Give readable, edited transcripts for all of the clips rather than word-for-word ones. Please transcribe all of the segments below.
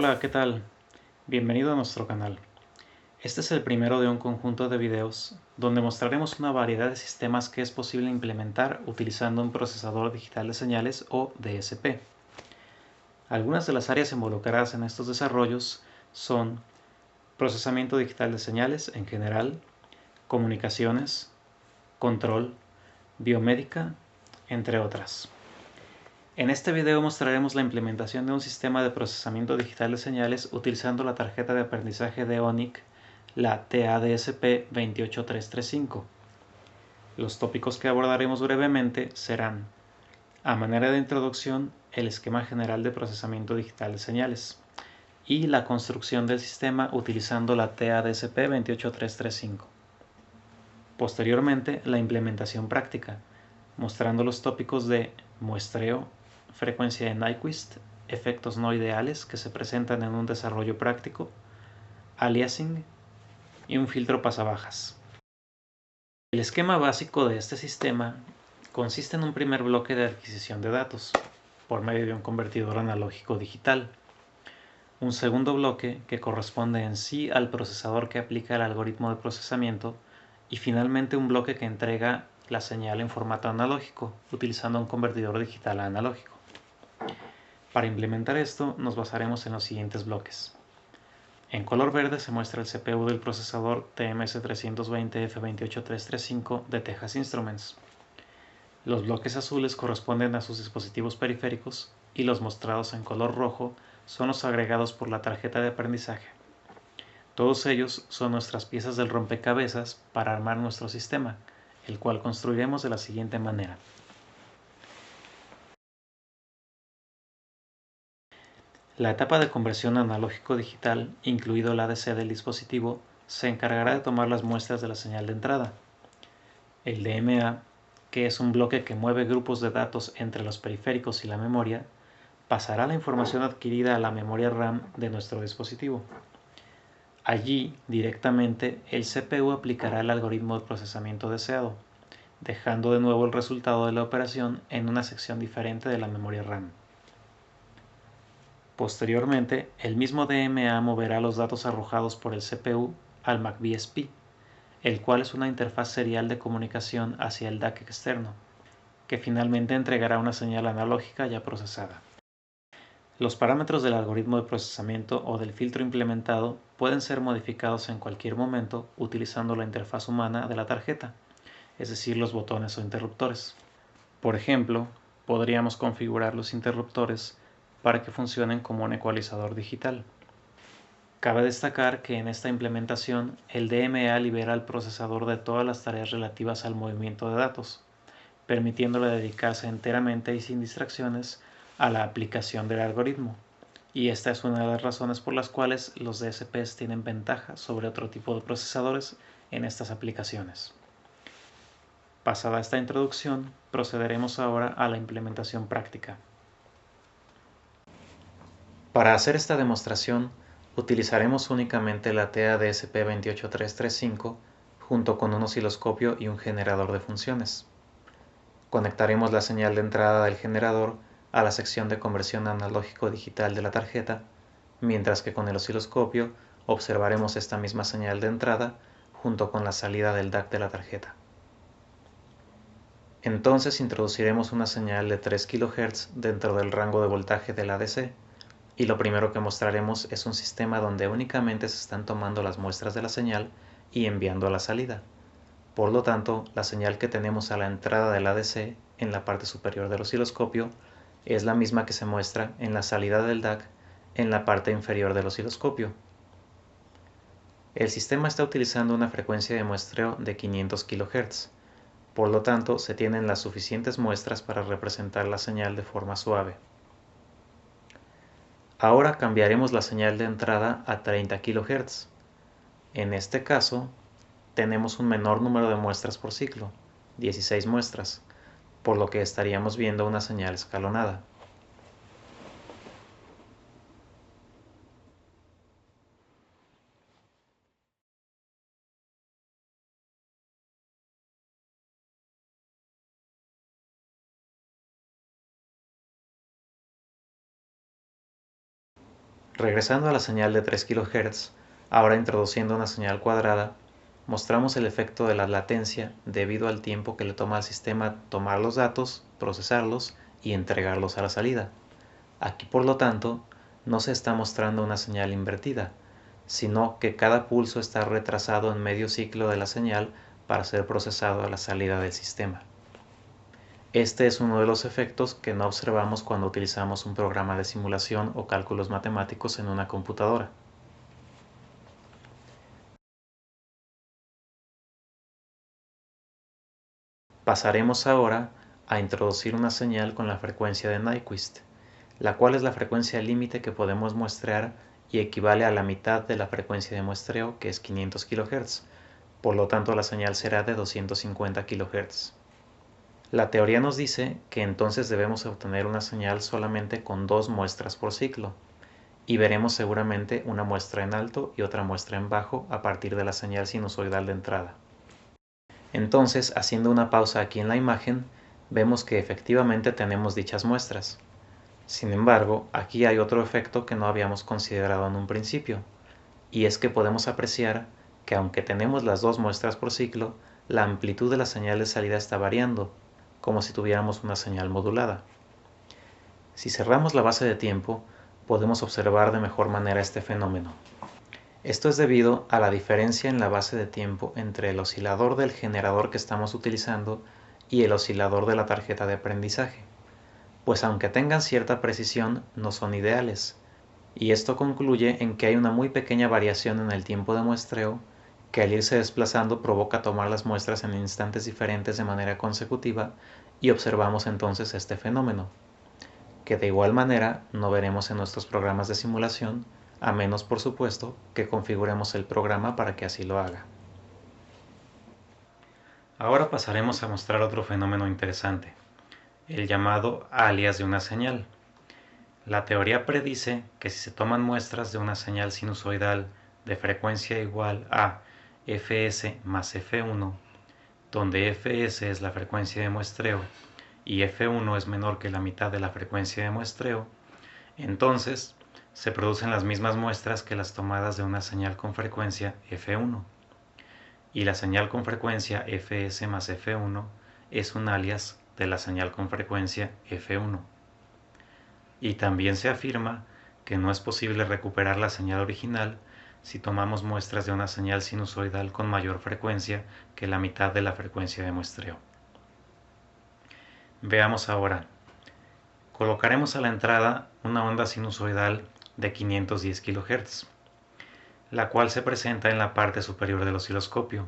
Hola, ¿qué tal? Bienvenido a nuestro canal. Este es el primero de un conjunto de videos donde mostraremos una variedad de sistemas que es posible implementar utilizando un procesador digital de señales o DSP. Algunas de las áreas involucradas en estos desarrollos son procesamiento digital de señales en general, comunicaciones, control, biomédica, entre otras. En este video mostraremos la implementación de un sistema de procesamiento digital de señales utilizando la tarjeta de aprendizaje de ONIC, la TADSP28335. Los tópicos que abordaremos brevemente serán, a manera de introducción, el esquema general de procesamiento digital de señales y la construcción del sistema utilizando la TADSP28335. Posteriormente, la implementación práctica, mostrando los tópicos de muestreo, frecuencia de Nyquist, efectos no ideales que se presentan en un desarrollo práctico, aliasing y un filtro pasabajas. El esquema básico de este sistema consiste en un primer bloque de adquisición de datos por medio de un convertidor analógico digital, un segundo bloque que corresponde en sí al procesador que aplica el algoritmo de procesamiento y finalmente un bloque que entrega la señal en formato analógico utilizando un convertidor digital a analógico. Para implementar esto nos basaremos en los siguientes bloques. En color verde se muestra el CPU del procesador TMS320F28335 de Texas Instruments. Los bloques azules corresponden a sus dispositivos periféricos y los mostrados en color rojo son los agregados por la tarjeta de aprendizaje. Todos ellos son nuestras piezas del rompecabezas para armar nuestro sistema, el cual construiremos de la siguiente manera. La etapa de conversión analógico-digital, incluido el ADC del dispositivo, se encargará de tomar las muestras de la señal de entrada. El DMA, que es un bloque que mueve grupos de datos entre los periféricos y la memoria, pasará la información adquirida a la memoria RAM de nuestro dispositivo. Allí, directamente, el CPU aplicará el algoritmo de procesamiento deseado, dejando de nuevo el resultado de la operación en una sección diferente de la memoria RAM. Posteriormente, el mismo DMA moverá los datos arrojados por el CPU al MacBSP, el cual es una interfaz serial de comunicación hacia el DAC externo, que finalmente entregará una señal analógica ya procesada. Los parámetros del algoritmo de procesamiento o del filtro implementado pueden ser modificados en cualquier momento utilizando la interfaz humana de la tarjeta, es decir, los botones o interruptores. Por ejemplo, podríamos configurar los interruptores para que funcionen como un ecualizador digital. Cabe destacar que en esta implementación el DMA libera al procesador de todas las tareas relativas al movimiento de datos, permitiéndole dedicarse enteramente y sin distracciones a la aplicación del algoritmo. Y esta es una de las razones por las cuales los DSPs tienen ventaja sobre otro tipo de procesadores en estas aplicaciones. Pasada esta introducción, procederemos ahora a la implementación práctica. Para hacer esta demostración, utilizaremos únicamente la TADSP28335 junto con un osciloscopio y un generador de funciones. Conectaremos la señal de entrada del generador a la sección de conversión analógico-digital de la tarjeta, mientras que con el osciloscopio observaremos esta misma señal de entrada junto con la salida del DAC de la tarjeta. Entonces introduciremos una señal de 3 kHz dentro del rango de voltaje del ADC, y lo primero que mostraremos es un sistema donde únicamente se están tomando las muestras de la señal y enviando a la salida. Por lo tanto, la señal que tenemos a la entrada del ADC en la parte superior del osciloscopio es la misma que se muestra en la salida del DAC en la parte inferior del osciloscopio. El sistema está utilizando una frecuencia de muestreo de 500 kHz, por lo tanto se tienen las suficientes muestras para representar la señal de forma suave. Ahora cambiaremos la señal de entrada a 30 kHz. En este caso, tenemos un menor número de muestras por ciclo, 16 muestras, por lo que estaríamos viendo una señal escalonada. Regresando a la señal de 3 kHz, ahora introduciendo una señal cuadrada, mostramos el efecto de la latencia debido al tiempo que le toma al sistema tomar los datos, procesarlos y entregarlos a la salida. Aquí, por lo tanto, no se está mostrando una señal invertida, sino que cada pulso está retrasado en medio ciclo de la señal para ser procesado a la salida del sistema. Este es uno de los efectos que no observamos cuando utilizamos un programa de simulación o cálculos matemáticos en una computadora. Pasaremos ahora a introducir una señal con la frecuencia de Nyquist, la cual es la frecuencia límite que podemos muestrear y equivale a la mitad de la frecuencia de muestreo, que es 500 kHz. Por lo tanto, la señal será de 250 kHz. La teoría nos dice que entonces debemos obtener una señal solamente con 2 muestras por ciclo, y veremos seguramente una muestra en alto y otra muestra en bajo a partir de la señal sinusoidal de entrada. Entonces, haciendo una pausa aquí en la imagen, vemos que efectivamente tenemos dichas muestras. Sin embargo, aquí hay otro efecto que no habíamos considerado en un principio, y es que podemos apreciar que aunque tenemos las 2 muestras por ciclo, la amplitud de la señal de salida está variando, como si tuviéramos una señal modulada. Si cerramos la base de tiempo, podemos observar de mejor manera este fenómeno. Esto es debido a la diferencia en la base de tiempo entre el oscilador del generador que estamos utilizando y el oscilador de la tarjeta de aprendizaje, pues aunque tengan cierta precisión, no son ideales, y esto concluye en que hay una muy pequeña variación en el tiempo de muestreo que al irse desplazando provoca tomar las muestras en instantes diferentes de manera consecutiva y observamos entonces este fenómeno, que de igual manera no veremos en nuestros programas de simulación, a menos por supuesto que configuremos el programa para que así lo haga. Ahora pasaremos a mostrar otro fenómeno interesante, el llamado alias de una señal. La teoría predice que si se toman muestras de una señal sinusoidal de frecuencia igual a fs más f1, donde fs es la frecuencia de muestreo y f1 es menor que la mitad de la frecuencia de muestreo, entonces se producen las mismas muestras que las tomadas de una señal con frecuencia f1. Y la señal con frecuencia fs más f1 es un alias de la señal con frecuencia f1. Y también se afirma que no es posible recuperar la señal original si tomamos muestras de una señal sinusoidal con mayor frecuencia que la mitad de la frecuencia de muestreo. Veamos ahora. Colocaremos a la entrada una onda sinusoidal de 510 kHz, la cual se presenta en la parte superior del osciloscopio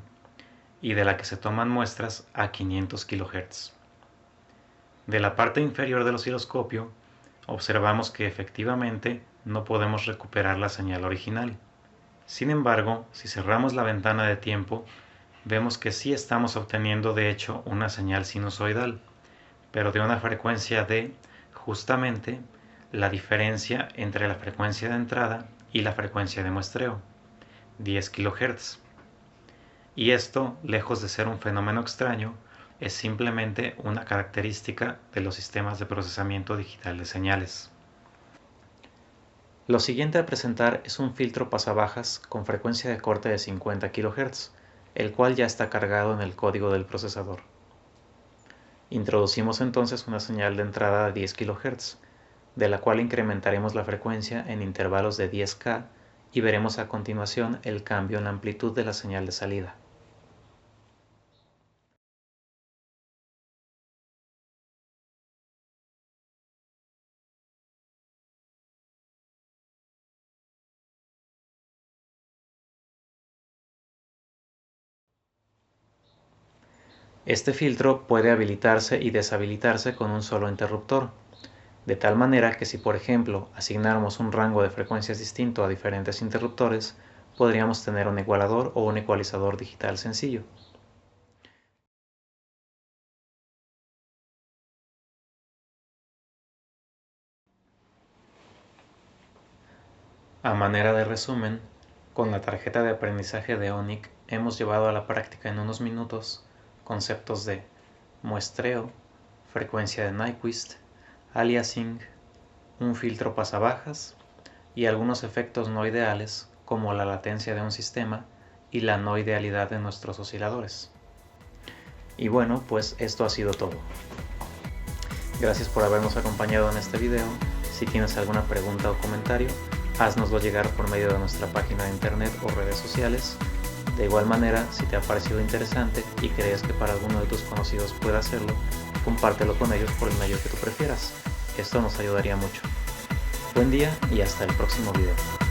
y de la que se toman muestras a 500 kHz. De la parte inferior del osciloscopio observamos que efectivamente no podemos recuperar la señal original. Sin embargo, si cerramos la ventana de tiempo, vemos que sí estamos obteniendo de hecho una señal sinusoidal, pero de una frecuencia de justamente la diferencia entre la frecuencia de entrada y la frecuencia de muestreo, 10 kHz. Y esto, lejos de ser un fenómeno extraño, es simplemente una característica de los sistemas de procesamiento digital de señales. Lo siguiente a presentar es un filtro pasabajas con frecuencia de corte de 50 kHz, el cual ya está cargado en el código del procesador. Introducimos entonces una señal de entrada de 10 kHz, de la cual incrementaremos la frecuencia en intervalos de 10K y veremos a continuación el cambio en la amplitud de la señal de salida. Este filtro puede habilitarse y deshabilitarse con un solo interruptor, de tal manera que si por ejemplo asignáramos un rango de frecuencias distinto a diferentes interruptores, podríamos tener un igualador o un ecualizador digital sencillo. A manera de resumen, con la tarjeta de aprendizaje de ONIC hemos llevado a la práctica en unos minutos conceptos de muestreo, frecuencia de Nyquist, aliasing, un filtro pasabajas, y algunos efectos no ideales como la latencia de un sistema y la no idealidad de nuestros osciladores. Y bueno, pues esto ha sido todo. Gracias por habernos acompañado en este video. Si tienes alguna pregunta o comentario, háznoslo llegar por medio de nuestra página de internet o redes sociales. De igual manera, si te ha parecido interesante y crees que para alguno de tus conocidos pueda hacerlo, compártelo con ellos por el medio que tú prefieras. Esto nos ayudaría mucho. Buen día y hasta el próximo video.